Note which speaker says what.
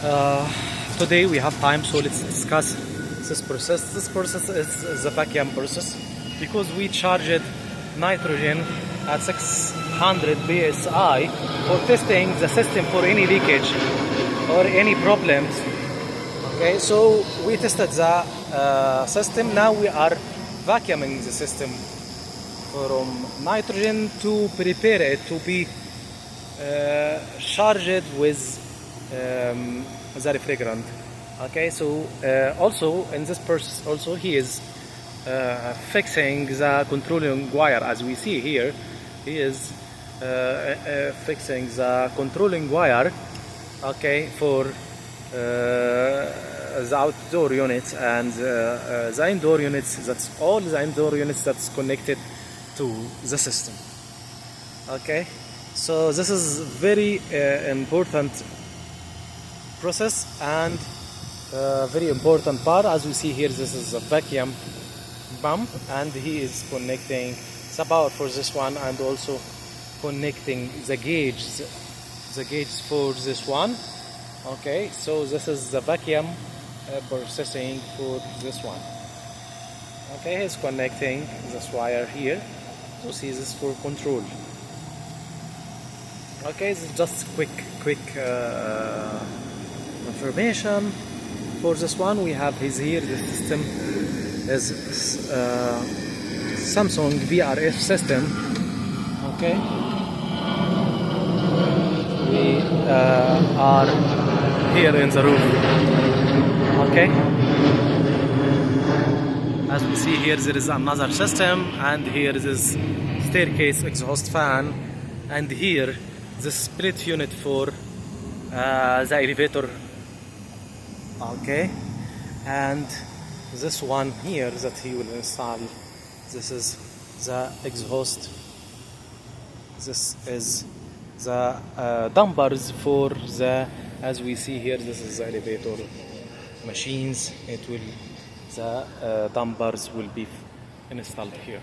Speaker 1: Uh, Today we have time, so let's discuss this process. This process is the vacuum process because we charged nitrogen at 600 psi for testing the system for any leakage or any problems. Okay, so we tested the system. Now we are vacuuming the system from nitrogen to prepare it to be charged with the refrigerant. Okay, so also in this process also he is fixing the controlling wire. As we see here, he is fixing the controlling wire, okay, for the outdoor units and the indoor units. That's all the indoor units that's connected to the system. Okay, so this is very important process and very important part. As we see here, this is a vacuum pump and he is connecting the power for this one and also connecting the gauges for this one. Okay, so this is the vacuum processing for this one. Okay, he's connecting this wire here to see this for control. Okay, this is just quick information for this one. We have here the system is Samsung VRF system. Okay, we are here in the room. Okay, as we see here, there is another system, and here is staircase exhaust fan, and here the split unit for the elevator. Okay, and this one here that he will install, this is the exhaust. This is the dampers for the, as we see here, this is the elevator machines. The dampers will be installed here.